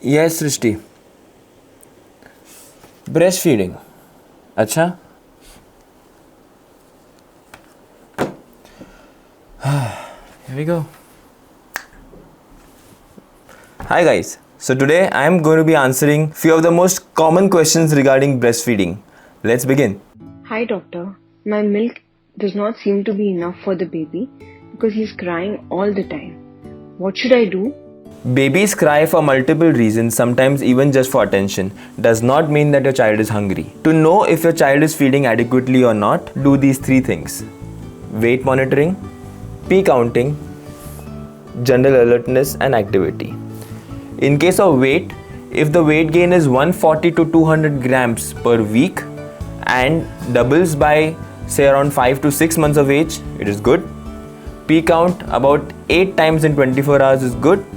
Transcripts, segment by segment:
Yes, Srishti. Breastfeeding. अच्छा. Here we go. Hi guys. So today I am going to be answering few of the most common questions regarding breastfeeding. Let's begin. Hi doctor, my milk does not seem to be enough for the baby because he's crying all the time. What should I do? Babies cry for multiple reasons, sometimes even just for attention. Does not mean that your child is hungry. To know if your child is feeding adequately or not, do these three things: weight monitoring, pee counting, general alertness and activity. In case of weight, if the weight gain is 140 to 200 grams per week and doubles by say around 5 to 6 months of age, it is good. Pee count about 8 times in 24 hours is good.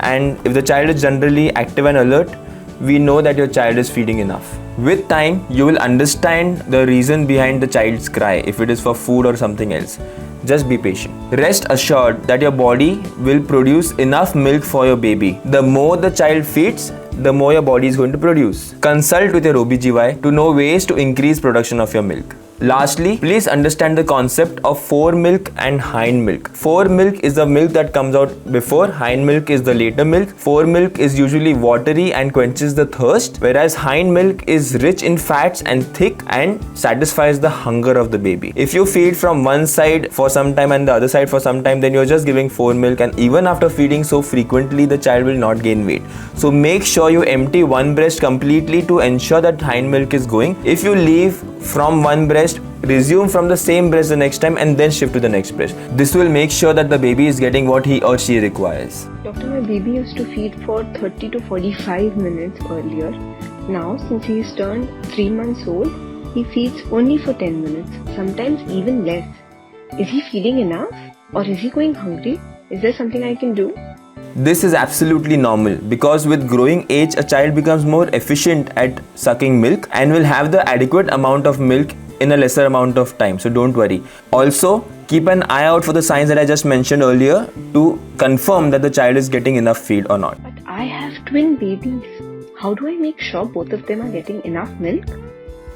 And if the child is generally active and alert, we know that your child is feeding enough. With time, you will understand the reason behind the child's cry, if it is for food or something else. Just be patient. Rest assured that your body will produce enough milk for your baby. The more the child feeds, the more your body is going to produce. Consult with your OBGY to know ways to increase production of your milk. Lastly, please understand the concept of foremilk and hindmilk. Foremilk is the milk that comes out before, hindmilk is the later milk. Foremilk is usually watery and quenches the thirst, whereas hindmilk is rich in fats and thick and satisfies the hunger of the baby. If you feed from one side for some time and the other side for some time, then you're just giving foremilk, and even after feeding so frequently, the child will not gain weight. So make sure you empty one breast completely to ensure that hindmilk is going. If you leave from one breast, resume from the same breast the next time and then shift to the next breast. This will make sure that the baby is getting what he or she requires. Doctor, my baby used to feed for 30 to 45 minutes earlier. Now, since he is turned 3 months old, he feeds only for 10 minutes, sometimes even less. Is he feeding enough or is he going hungry? Is there something I can do? This is absolutely normal because with growing age, a child becomes more efficient at sucking milk and will have the adequate amount of milk in a lesser amount of time. So don't worry. Also, keep an eye out for the signs that I just mentioned earlier to confirm that the child is getting enough feed or not. But I have twin babies. How do I make sure both of them are getting enough milk?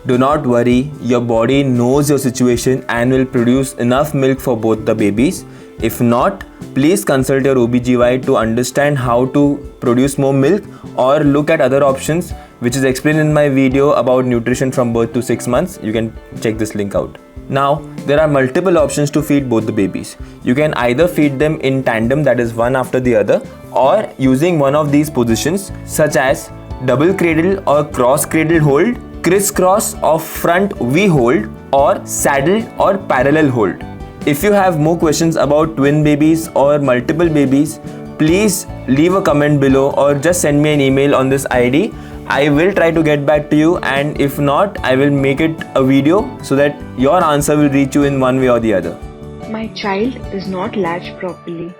Do not worry, your body knows your situation and will produce enough milk for both the babies. If not, please consult your OBGY to understand how to produce more milk or look at other options, which is explained in my video about nutrition from birth to 6 months. You can check this link out. Now, there are multiple options to feed both the babies. You can either feed them in tandem, that is one after the other, or using one of these positions such as double cradle or cross cradle hold, crisscross or front V hold, or saddle or parallel hold. If you have more questions about twin babies or multiple babies, please leave a comment below or just send me an email on this ID. I will try to get back to you, and if not, I will make it a video so that your answer will reach you in one way or the other. My child does not latch properly.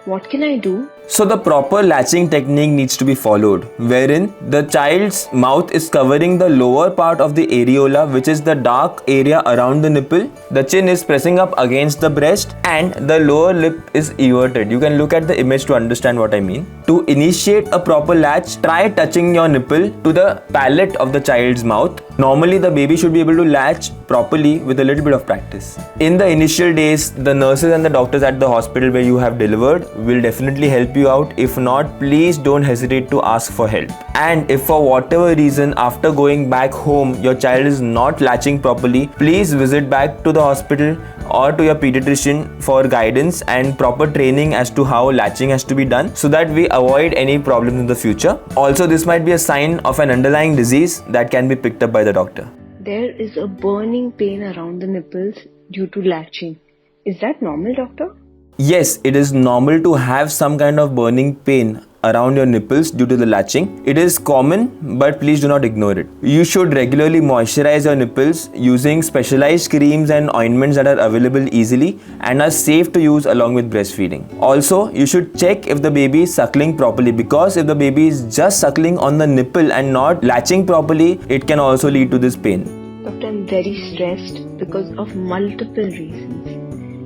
What can I do? So the proper latching technique needs to be followed, wherein the child's mouth is covering the lower part of the areola, which is the dark area around the nipple. The chin is pressing up against the breast and the lower lip is everted. You can look at the image to understand what I mean. To initiate a proper latch, try touching your nipple to the palate of the child's mouth. Normally the baby should be able to latch properly with a little bit of practice. In the initial days, the nurses and the doctors at the hospital where you have delivered will definitely help you out. If not, please don't hesitate to ask for help. And if for whatever reason after going back home your child is not latching properly, please visit back to the hospital or to your pediatrician for guidance and proper training as to how latching has to be done, so that we avoid any problems in the future. Also, this might be a sign of an underlying disease that can be picked up by the doctor. There is a burning pain around the nipples due to latching. Is that normal, doctor? Yes, it is normal to have some kind of burning pain around your nipples due to the latching. It is common, but please do not ignore it. You should regularly moisturize your nipples using specialized creams and ointments that are available easily and are safe to use along with breastfeeding. Also, you should check if the baby is suckling properly, because if the baby is just suckling on the nipple and not latching properly, it can also lead to this pain. Doctor, I'm very stressed because of multiple reasons,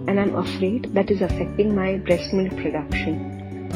and I'm afraid that is affecting my breast milk production.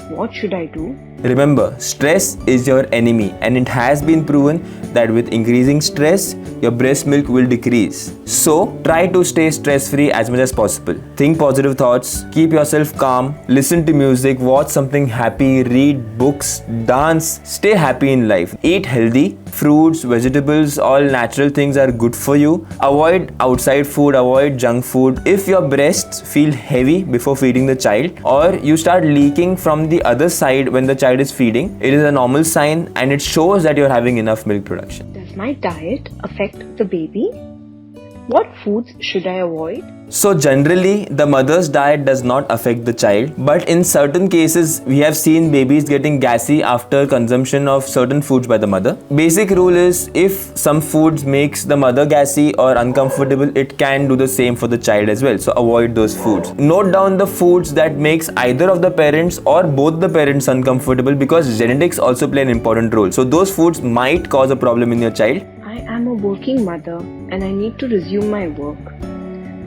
What should I do? Remember, stress is your enemy, and it has been proven that with increasing stress, your breast milk will decrease. So, try to stay stress-free as much as possible. Think positive thoughts, keep yourself calm, listen to music, watch something happy, read books, dance, stay happy in life. Eat healthy, fruits, vegetables, all natural things are good for you. Avoid outside food, avoid junk food. If your breasts feel heavy before feeding the child, or you start leaking from the other side when the child is feeding, it is a normal sign and it shows that you're having enough milk production. Does my diet affect the baby? What foods should I avoid? So generally, the mother's diet does not affect the child, but in certain cases, we have seen babies getting gassy after consumption of certain foods by the mother. Basic rule is, if some foods makes the mother gassy or uncomfortable, it can do the same for the child as well. So avoid those foods. Note down the foods that makes either of the parents or both the parents uncomfortable, because genetics also play an important role. So those foods might cause a problem in your child. I am a working mother and I need to resume my work.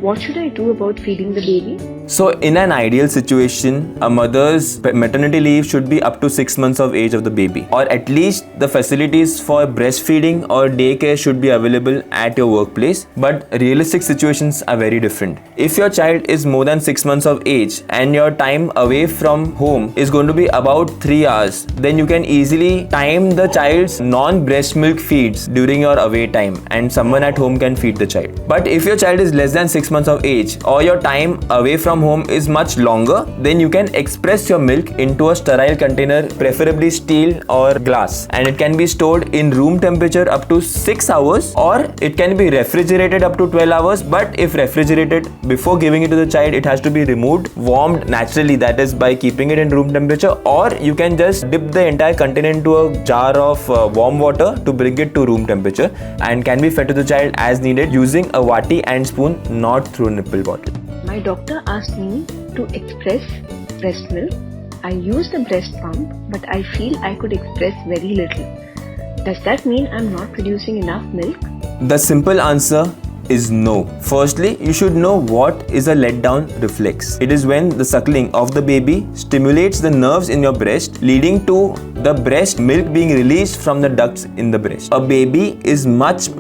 What should I do about feeding the baby? So in an ideal situation, a mother's maternity leave should be up to 6 months of age of the baby, or at least the facilities for breastfeeding or daycare should be available at your workplace. But realistic situations are very different. If your child is more than 6 months of age and your time away from home is going to be about 3 hours, then you can easily time the child's non-breast milk feeds during your away time, and someone at home can feed the child. But if your child is less than 6 months of age, or your time away from home is much longer, then you can express your milk into a sterile container, preferably steel or glass, and it can be stored in room temperature up to 6 hours, or it can be refrigerated up to 12 hours. But if refrigerated before giving it to the child, it has to be removed, warmed naturally, that is by keeping it in room temperature, or you can just dip the entire container into a jar of warm water to bring it to room temperature, and can be fed to the child as needed using a vati and spoon, not through a nipple bottle. My doctor asked me to express breast milk. I use the breast pump, but I feel I could express very little. Does that mean I'm not producing enough milk? The simple answer is no. Firstly, you should know what is a letdown reflex. It is when the suckling of the baby stimulates the nerves in your breast, leading to the breast milk being released from the ducts in the breast. A baby is much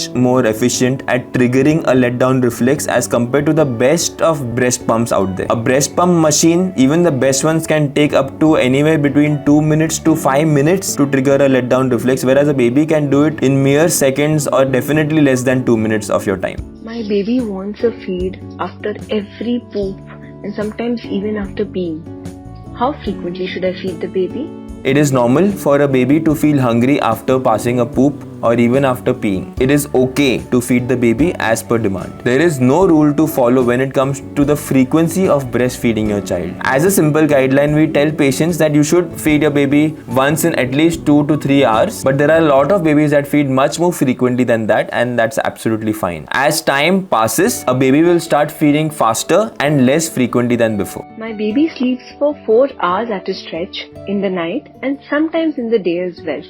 more efficient at triggering a letdown reflex as compared to the best of breast pumps out there. A breast pump machine, even the best ones, can take up to anywhere between 2 minutes to 5 minutes to trigger a letdown reflex, whereas a baby can do it in mere seconds, or definitely less than 2 minutes of your time. My baby wants a feed after every poop and sometimes even after peeing. How frequently should I feed the baby? It is normal for a baby to feel hungry after passing a poop or even after peeing. It is okay to feed the baby as per demand. There is no rule to follow when it comes to the frequency of breastfeeding your child. As a simple guideline, we tell patients that you should feed your baby once in at least 2 to 3 hours, but there are a lot of babies that feed much more frequently than that, and that's absolutely fine. As time passes, a baby will start feeding faster and less frequently than before. My baby sleeps for 4 hours at a stretch in the night and sometimes in the day as well.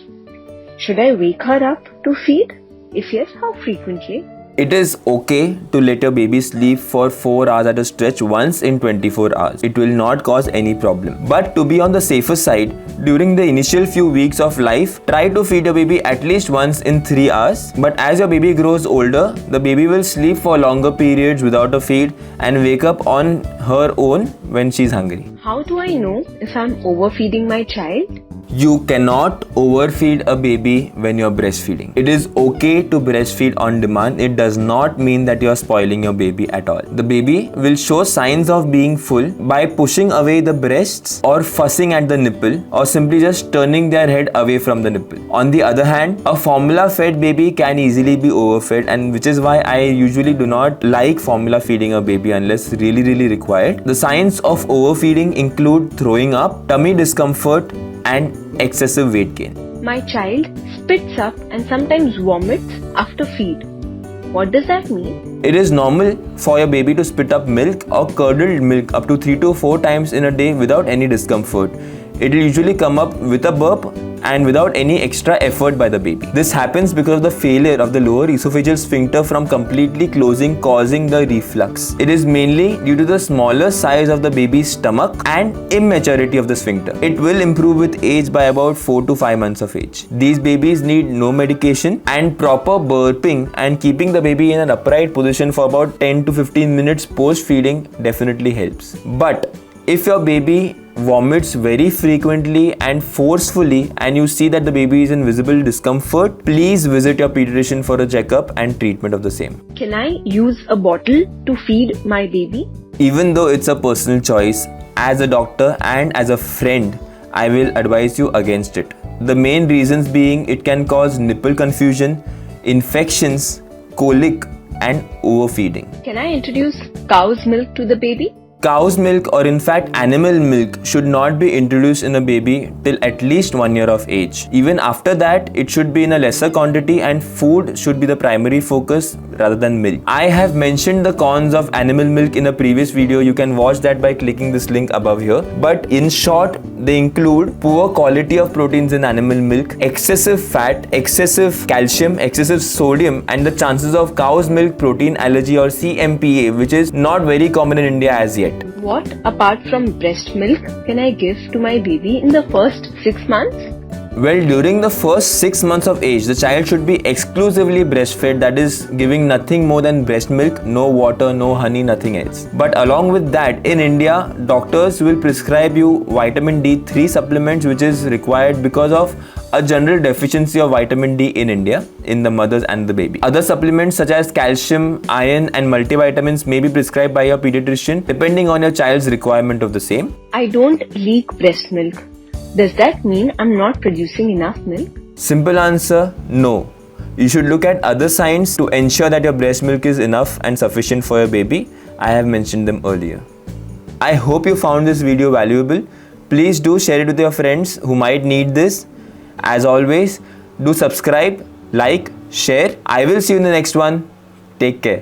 Should I wake her up to feed? If yes, how frequently? It is okay to let your baby sleep for 4 hours at a stretch once in 24 hours. It will not cause any problem. But to be on the safer side, during the initial few weeks of life, try to feed your baby at least once in 3 hours. But as your baby grows older, the baby will sleep for longer periods without a feed and wake up on her own when she's hungry. How do I know if I'm overfeeding my child? You cannot overfeed a baby when you're breastfeeding. It is okay to breastfeed on demand. It does not mean that you're spoiling your baby at all. The baby will show signs of being full by pushing away the breasts or fussing at the nipple, or simply just turning their head away from the nipple. On the other hand, a formula fed baby can easily be overfed, and which is why I usually do not like formula feeding a baby unless really required. The signs of overfeeding include throwing up, tummy discomfort, and excessive weight gain. My child spits up and sometimes vomits after feed. What does that mean? It is normal for your baby to spit up milk or curdled milk up to 3 to 4 times in a day without any discomfort. It will usually come up with a burp and without any extra effort by the baby. This happens because of the failure of the lower esophageal sphincter from completely closing, causing the reflux. It is mainly due to the smaller size of the baby's stomach and immaturity of the sphincter. It will improve with age by about 4 to 5 months of age. These babies need no medication, and proper burping and keeping the baby in an upright position for about 10 to 15 minutes post feeding definitely helps. But if your baby vomits very frequently and forcefully and you see that the baby is in visible discomfort, please visit your pediatrician for a checkup and treatment of the same. Can I use a bottle to feed my baby? Even though it's a personal choice, as a doctor and as a friend, I will advise you against it. The main reasons being it can cause nipple confusion, infections, colic and overfeeding. Can I introduce cow's milk to the baby? Cow's milk, or in fact animal milk, should not be introduced in a baby till at least 1 year of age. Even after that, it should be in a lesser quantity and food should be the primary focus rather than milk. I have mentioned the cons of animal milk in a previous video. You can watch that by clicking this link above here. But in short, they include poor quality of proteins in animal milk, excessive fat, excessive calcium, excessive sodium, and the chances of cow's milk protein allergy or CMPA, which is not very common in India as yet. What, apart from breast milk, can I give to my baby in the first 6 months? Well, during the first 6 months of age, the child should be exclusively breastfed, that is, giving nothing more than breast milk, no water, no honey, nothing else. But along with that, in India, doctors will prescribe you vitamin D3 supplements, which is required because of a general deficiency of vitamin D in India, in the mothers and the baby. Other supplements such as calcium, iron and multivitamins may be prescribed by your pediatrician depending on your child's requirement of the same. I don't leak breast milk. Does that mean I'm not producing enough milk? Simple answer, no. You should look at other signs to ensure that your breast milk is enough and sufficient for your baby. I have mentioned them earlier. I hope you found this video valuable. Please do share it with your friends who might need this. As always, do subscribe, like, share. I will see you in the next one. Take care.